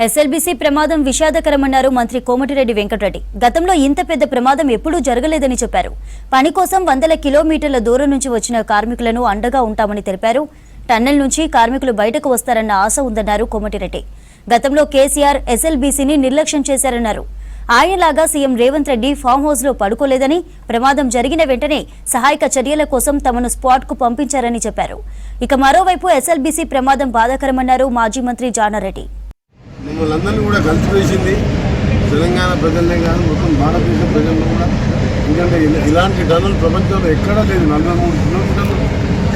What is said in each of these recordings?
SLBC ప్రమాదం విషాదకరమన్నారు మంత్రి కోమటిరెడ్డి వెంకటరెడ్డి. గతంలో ఇంత పెద్ద ప్రమాదం ఎప్పుడూ జరగలేదని చెప్పారు. పని కోసం వందల కిలోమీటర్ల దూరం నుంచి వచ్చిన కార్మికులను అండగా ఉంటామని తెలిపారు. టన్నెల్ నుంచి కార్మికులు బయటకు వస్తారన్న ఆశ ఉందన్నారు కోమటిరెడ్డి. గతంలో కేసీఆర్ ఎస్ఎల్బీసీని నిర్లక్ష్యం చేశారన్నారు. ఆయనలాగా CM Revanth Reddy farm house లో పడుకోలేదని, ప్రమాదం జరిగిన వెంటనే సహాయక చర్యల కోసం తమను స్పాట్ కు పంపించారని చెప్పారు. ఇక మరోవైపు ఎస్ఎల్బీసీ ప్రమాదం బాధాకరమన్నారు మాజీ మంత్రి జానారెడ్డి. మమ్మల్ని అందరినీ కూడా కలిసివేసింది. తెలంగాణ ప్రజలనే కాదు, మొత్తం భారతదేశ ప్రజల్లో కూడా. ఎందుకంటే ఇలాంటి టన్నులు ప్రపంచంలో ఎక్కడా లేదు. 43 కిలోమీటర్లు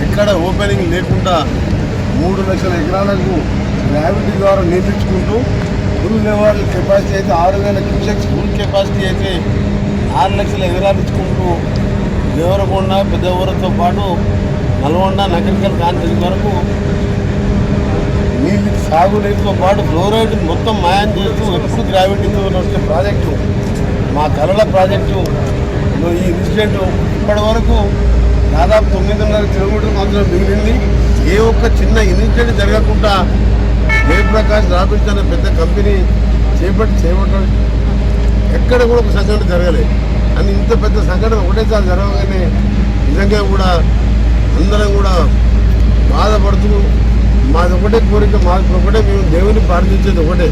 ఎక్కడ ఓపెనింగ్ లేకుండా 3 లక్షల ఎకరాలకు గ్రావిటీ ద్వారా నియమించుకుంటూ ఫుల్ లెవెల్ కెపాసిటీ అయితే 6,000 క్యూసెక్స్, ఫుల్ కెపాసిటీ అయితే 6 లక్షల ఎకరాలు ఇచ్చుకుంటూ దేవరకొండ, పెద్దవరంతో పాటు నల్గొండ, నగరికల్ కాన్ఫరెన్స్ వరకు నీళ్ళు సాగునీటితో పాటు ఫ్లోరైడ్ మొత్తం మాయం చేస్తూ ఎప్పుడు గ్రావిటీతో వచ్చే ప్రాజెక్టు, మా కలల ప్రాజెక్టు. ఈ ఇన్సిడెంట్ ఇప్పటి వరకు దాదాపు 9.5 కిలోమీటర్లు మాత్రం మిగిలింది. ఏ ఒక్క చిన్న ఇన్సిడెంట్ జరగకుండా జయప్రకాష్ రాబిన్స్ అనే పెద్ద కంపెనీ చేపట్టడం ఎక్కడ కూడా ఒక సంఘటన జరగలేదు. అని ఇంత పెద్ద సంఘటన ఒకటేసారి జరగగానే నిజంగా కూడా అందరం కూడా బాధపడుతూ, మాది ఒకటే కోరిక, మాది ఒకటే, మేము దేవుని ప్రార్థించేది ఒకటే,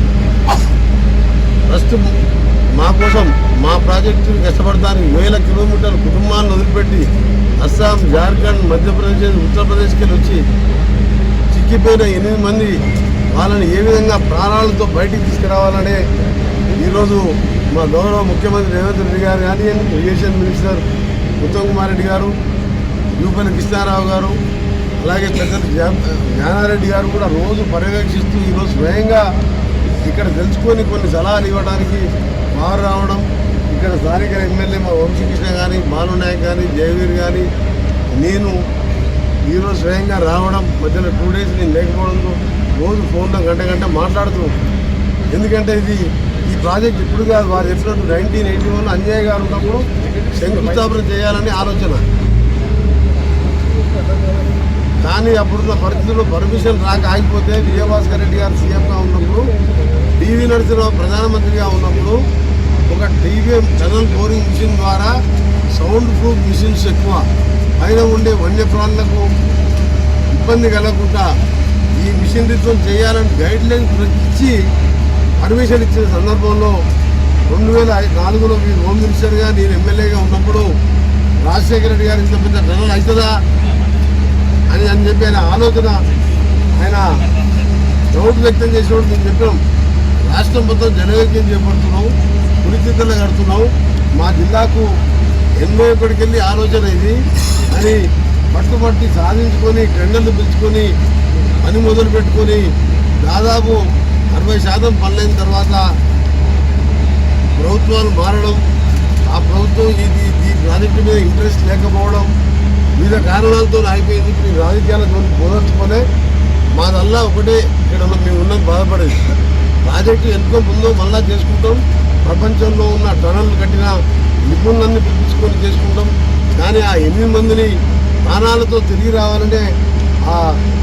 ఫస్ట్ మా కోసం మా ప్రాజెక్టుని కష్టపడడానికి 1000 కిలోమీటర్ల కుటుంబాలను వదిలిపెట్టి అస్సాం, జార్ఖండ్, మధ్యప్రదేశ్, ఉత్తరప్రదేశ్కి వచ్చి చిక్కిపోయిన 8 మంది వాళ్ళని ఏ విధంగా ప్రాణాలతో బయటికి తీసుకురావాలనే ఈరోజు మా గౌరవ ముఖ్యమంత్రి రేవంత్ రెడ్డి గారు కానీ, ఇరిగేషన్ మినిస్టర్ ఉత్తమ్ కుమార్ రెడ్డి గారు, యూపల్లి కృష్ణారావు గారు, అలాగే పెద్దలు జానారెడ్డి గారు కూడా రోజు పర్యవేక్షిస్తూ ఈరోజు స్వయంగా ఇక్కడ తెలుసుకొని కొన్ని సలహాలు ఇవ్వడానికి వారు రావడం, ఇక్కడ స్థానిక ఎమ్మెల్యే మా వంశీకృష్ణ కానీ, బాలు నాయక్ కానీ, జయవీర్ కానీ, నేను ఈరోజు స్వయంగా రావడం, మధ్యలో 2 డేస్ నేను లేకపోవడంతో రోజు ఫోన్లో గంట మాట్లాడుతూ. ఎందుకంటే ఈ ప్రాజెక్ట్ ఇప్పుడు కాదు, వారు చెప్పినట్టు 1981 అంజయ్య గారు ఉన్నప్పుడు శంకుస్థాపన చేయాలని ఆలోచన. కానీ అప్పుడున్న పరిస్థితుల్లో పర్మిషన్ రాక ఆగిపోతే విజయభాస్కర్ రెడ్డి గారు సీఎంగా ఉన్నప్పుడు, టీవీ నరసింహరావు ప్రధానమంత్రిగా ఉన్నప్పుడు ఒక టీవీఎం టనల్ బోరింగ్ మిషన్ ద్వారా సౌండ్ ప్రూఫ్ మిషన్స్ ఎక్కువ పైన ఉండే వన్యప్రాణులకు ఇబ్బంది కలగకుండా ఈ మిషనరీతో చేయాలని గైడ్ లైన్స్ ఇచ్చి పర్మిషన్ ఇచ్చిన సందర్భంలో 2004లో మీరు హోమ్ మినిస్టర్గా, నేను ఎమ్మెల్యేగా ఉన్నప్పుడు రాజశేఖర రెడ్డి గారు ఇంత పెద్ద టనల్ అవుతుందా అని చెప్పి ఆయన ఆలోచన, ఆయన డౌట్ వ్యక్తం చేసినప్పుడు మేము చెప్పాం, రాష్ట్రం మొత్తం జనవైక్యం చేపడుతున్నాం, పులిచిత్తలు కడుతున్నాం, మా జిల్లాకు 81కి వెళ్ళి ఆలోచన ఇది అని పట్టుబట్టి సాధించుకొని టెండర్లు పిలుచుకొని పని మొదలు పెట్టుకొని దాదాపు 60% పనులైన తర్వాత ప్రభుత్వాలు మారడం, ఆ ప్రభుత్వం ఈ ప్రాజెక్టు మీద ఇంట్రెస్ట్ లేకపోవడం, వివిధ కారణాలతో ఆగిపోయింది. ఇప్పుడు ఈ రాజకీయాలతో పోదర్చుకోలే, మాదల్లా ఒకటే, ఇక్కడ మేము ఉన్నది బాధపడేది. ప్రాజెక్టు ఎంతో ముందో మళ్ళా చేసుకుంటాం, ప్రపంచంలో ఉన్న టనల్ కట్టిన నిపుణులన్నీ పిలిపించుకొని చేసుకుంటాం. కానీ ఆ 8 మందిని ప్రాణాలతో తిరిగి రావాలంటే ఆ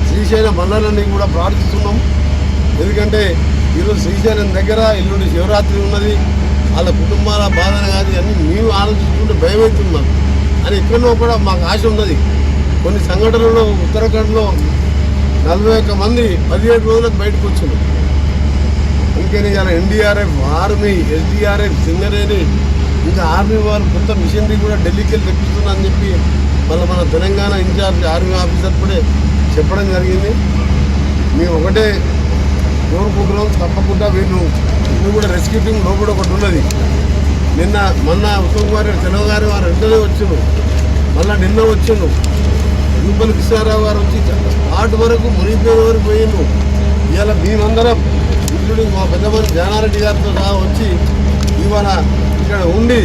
శ్రీశైలం బండాలన్నీ కూడా ప్రార్థిస్తున్నాం. ఎందుకంటే ఈరోజు శ్రీశైలం దగ్గర ఎల్లుండి శివరాత్రి ఉన్నది, వాళ్ళ కుటుంబాల బాధన కాదు అన్నీ మేము ఆలోచించుకుంటే భయమవుతున్నాం అని ఎక్కడో కూడా మాకు ఆశ ఉన్నది. కొన్ని సంఘటనలు ఉత్తరాఖండ్లో 41 మంది 17 రోజులకు బయటకు వచ్చింది. అందుకని ఇలా ఎన్డీఆర్ఎఫ్, ఆర్మీ, ఎస్డీఆర్ఎఫ్, సింగరేణి, ఇంకా ఆర్మీ వారు కొత్త మిషనరీ కూడా ఢిల్లీకి వెళ్ళి తెప్పిస్తున్నా అని చెప్పి మన తెలంగాణ ఇన్ఛార్జ్ ఆర్మీ ఆఫీసర్ కూడా చెప్పడం జరిగింది. మేము ఒకటే కోరుకుంటున్నాం, తప్పకుండా వీళ్ళు కూడా రెస్క్యూ టీం లోపల ఒకటి ఉన్నది. మొన్న ఉత్తమ్ కుమార్ తెలవ గారి వారు వెంటనే వచ్చిండు, మళ్ళీ నిన్న వచ్చిండు, యూపల్లి కృష్ణారావు గారు వచ్చి ఆటు వరకు మునిగిపోయిన వరకు పోయిండు. ఇవాళ మేమందరం ఇంక్లూడింగ్ మా పెద్దమంది జానారెడ్డి గారితో సహా వచ్చి ఇవాళ ఇక్కడ ఉండి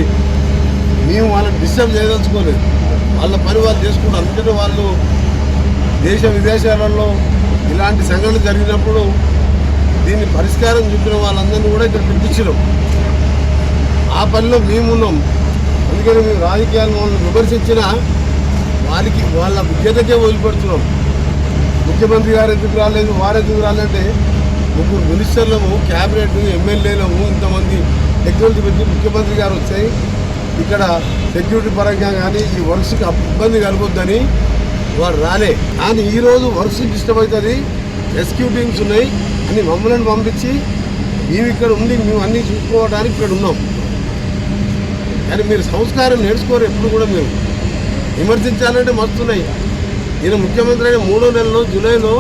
మేము వాళ్ళని డిస్టర్బ్ చేయదలుచుకోలేదు. వాళ్ళ పని వాళ్ళు చేసుకుంటారు. అందుకని వాళ్ళు దేశ విదేశాలలో ఇలాంటి సంఘటనలు జరిగినప్పుడు దీన్ని పరిష్కారం చూపిన వాళ్ళందరినీ కూడా ఇక్కడ పిలిపించడం, ఆ పనిలో మేమున్నాం. అందుకని మేము రాజకీయాలను వాళ్ళని విమర్శించినా వాళ్ళ విజ్ఞతకే వదిలిపెడుతున్నాం. ముఖ్యమంత్రి గారు ఎందుకు రాలేదు, వారు ఎందుకు రాలేదంటే ముగ్గురు మినిస్టర్లము, క్యాబినెట్, ఎమ్మెల్యేలము, ఇంతమంది టెక్నాలజీ పెట్టి ముఖ్యమంత్రి గారు వచ్చాయి. ఇక్కడ సెక్యూరిటీ పరంగా కానీ ఈ వర్క్స్కి ఇబ్బంది కలగొద్దని వారు రాలే. కానీ ఈరోజు వర్క్స్ డిస్టర్బ్ అవుతుంది, రెస్క్యూ టీమ్స్ ఉన్నాయి అని మమ్మల్ని పంపించి మేము ఇక్కడ ఉండి మేము అన్నీ చూసుకోవడానికి ఇక్కడ ఉన్నాం. కానీ మీరు సంస్కారం నేర్చుకోరు. ఎప్పుడు కూడా మీరు విమర్శించాలంటే మస్తున్నాయి. ఈయన ముఖ్యమంత్రి అయిన 3వ నెలలో జూలైలో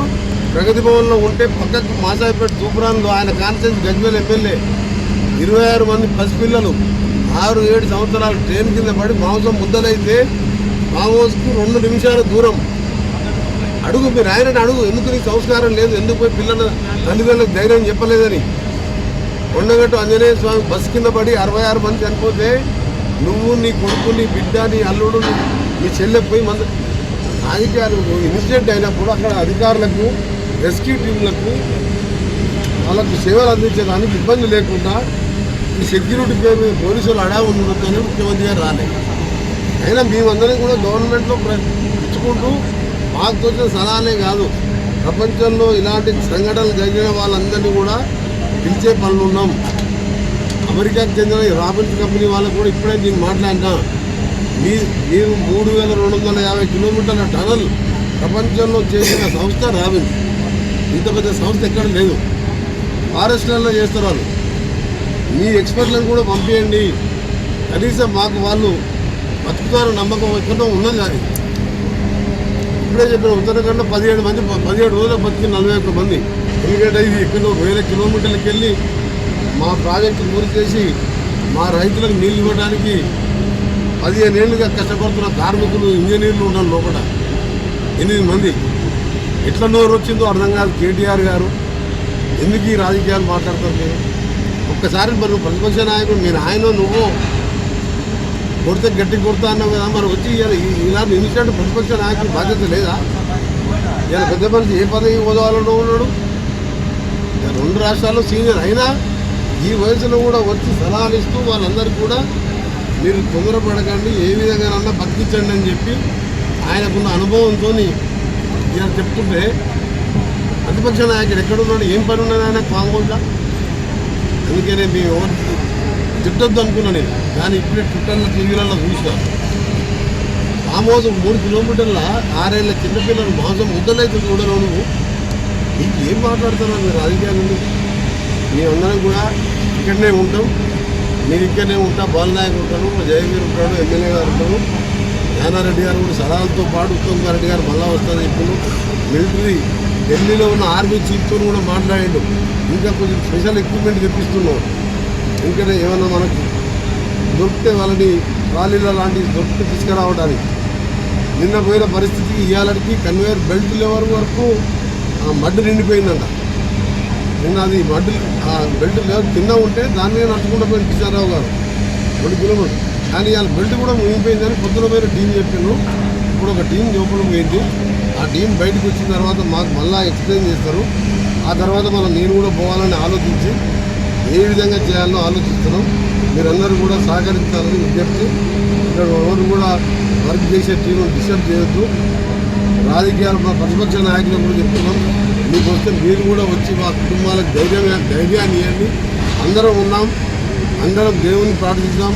ప్రగతి భవన్లో ఉంటే పక్కకు మాసాయిపేట తూపురాన్లో ఆయన కాన్స్టిట్యూన్సీ గజ్వేల్ ఎమ్మెల్యే 26 మంది పసిపిల్లలు 6-7 సంవత్సరాలు ట్రైన్ కింద పడి మాంసం ముద్దలైతే ఫామ్ హౌస్కు 2 నిమిషాల దూరం. అడుగు మీరు ఆయనని అడుగు, ఎందుకు నీకు సంస్కారం లేదు, ఎందుకు పోయి పిల్లల తల్లిదండ్రులకు ధైర్యం చెప్పలేదని. కొండగట్టు ఆంజనేయ స్వామి బస్సు కింద పడి 66 మంది చనిపోతే నువ్వు, నీ కొడుకు, నీ బిడ్డ, నీ అల్లుడు, నీ చెల్లె పోయి రాజకీయాలు ఇన్సిడెంట్ అయినప్పుడు అక్కడ అధికారులకు, రెస్క్యూ టీంలకు వాళ్ళకు సేవలు అందించడానికి ఇబ్బంది లేకుండా ఈ సెక్యూరిటీ పేరు మీద పోలీసులు అడా ఉండొద్దని ముఖ్యమంత్రి గారు రాలేదు. అయినా మేమందరం కూడా గవర్నమెంట్లో ఇచ్చుకుంటూ మాకు తోచిన సలహాలే కాదు, ప్రపంచంలో ఇలాంటి సంఘటనలు జరిగిన వాళ్ళందరినీ కూడా పిలిచే పనులు ఉన్నాం. అమెరికాకు చెందిన రాబిన్స్ కంపెనీ వాళ్ళకు కూడా ఇప్పుడే నేను మాట్లాడినా, మీరు 3250 కిలోమీటర్ల టనల్ ప్రపంచంలో చేసిన సంస్థ రాబిన్స్. ఇంత పెద్ద సంస్థ ఎక్కడ లేదు, ఫారెస్ట్లలో చేస్తారు వాళ్ళు. మీ ఎక్స్పర్ట్లను కూడా పంపించండి, కనీసం మాకు వాళ్ళు బతుకుతారు నమ్మకం ఎక్కడో ఉన్నది. కానీ ఇప్పుడే చెప్పిన ఉత్తరాఖండ్లో 17 మంది 17 రోజులకు బతికి 41 మంది. ఎందుకంటే ఇది ఎక్కడో 1000 కిలోమీటర్లకు వెళ్ళి మా ప్రాజెక్టు పూర్తి చేసి మా రైతులకు నీళ్ళు ఇవ్వడానికి 15 ఏళ్ళుగా కష్టపడుతున్న కార్మికులు, ఇంజనీర్లు ఉన్నారు లోపల 8 మంది. ఎట్లా నోరు వచ్చిందో అర్థం కాదు. కేటీఆర్ గారు ఎందుకు ఈ రాజకీయాలు మాట్లాడతారు? మీరు ఒక్కసారి మరి ప్రతిపక్ష నాయకుడు మీరు ఆయన నువ్వు కొడితే గట్టి కొడతా అన్నావు కదా, మరి వచ్చి ఇలాంటి ఇన్సిడెంట్ ప్రతిపక్ష నాయకుడు బాధ్యత లేదా? ఇలా పెద్ద మనిషి ఏ పదవి హోదాలో ఉన్నాడు, 2 రాష్ట్రాల్లో సీనియర్ అయినా ఈ వయసులో కూడా వచ్చి సలహాలు ఇస్తూ వాళ్ళందరికీ కూడా మీరు తొందరపడకండి, ఏ విధంగానన్నా బతికించండి అని చెప్పి ఆయనకున్న అనుభవంతో ఇలా చెప్తుంటే ప్రతిపక్ష నాయకుడు ఎక్కడున్నాడు, ఏం పని ఉన్నది ఆయన కాంగోల్గా? అందుకనే మేము ఎవరు తిట్టొద్దు అనుకున్నాను నేను. కానీ ఇప్పుడే ట్విట్టర్లో, టీవీలలో చూసినా ఫామ్ హౌస్ 3 కిలోమీటర్ల 6 ఏళ్ళ చిన్నపిల్లలు మాంసం ముద్దలైతే చూడరు. నువ్వు నీకు ఏం మాట్లాడుతున్నావు? మీరు రాజకీయాలు మేమందరం కూడా ఇక్కడనే ఉంటాం, మీరు ఇక్కడనే ఉంటా. బాలనాయక్ ఉంటాడు, జయవీర్ ఉంటాడు, ఎమ్మెల్యే గారు ఉంటాడు, యానారెడ్డి గారు కూడా సలహాలతో పాటు ఉత్తమ్ కుమార్ రెడ్డి గారు మళ్ళా వస్తుంది. ఇప్పుడు మిలిటరీ ఢిల్లీలో ఉన్న ఆర్మీ చీఫ్తో కూడా మాట్లాడిండు, ఇంకా కొంచెం స్పెషల్ ఎక్విప్మెంట్ తెప్పిస్తున్నాం. ఇంకా ఏమన్నా మనకు దొరికితే వాళ్ళని ట్రాలీల లాంటివి దొరికితే తీసుకురావడానికి. నిన్న పోయిన పరిస్థితికి ఇవాళకి కన్వేయర్ బెల్ట్ లెవెల్ వరకు మడ్డు నిండిపోయిందంట. నిన్న అది మడ్డు బెల్ట్ లెవెల్ కింద ఉంటే దాని మీద నడుచుకుంటూ పోయిన కిషన్రావు గారు 2 కిలోమీటర్లు. కానీ వాళ్ళ బెల్ట్ కూడా మునిగిపోయిందని పొద్దున పోయిన టీం చెప్పాను. ఇప్పుడు ఒక టీం లోపల పోయింది. ఆ టీం బయటకు వచ్చిన తర్వాత మాకు మళ్ళీ ఎక్స్ప్లెయిన్ చేస్తారు. ఆ తర్వాత నేను కూడా పోవాలని ఆలోచించి ఏ విధంగా చేయాలో ఆలోచిస్తున్నాం. మీరందరూ కూడా సహకరించాలని విజ్ఞప్తి. ఇక్కడ ఎవరు కూడా వర్క్ చేసే టీంను డిస్టర్బ్ చేయొద్దు. రాజకీయాలు మా ప్రతిపక్ష నాయకులకు కూడా చెప్తున్నాం, మీకు వస్తే మీరు కూడా వచ్చి మా కుటుంబాలకు ధైర్యాన్ని ఇవ్వండి. అందరం ఉన్నాం, అందరం దేవుని ప్రార్థించాం.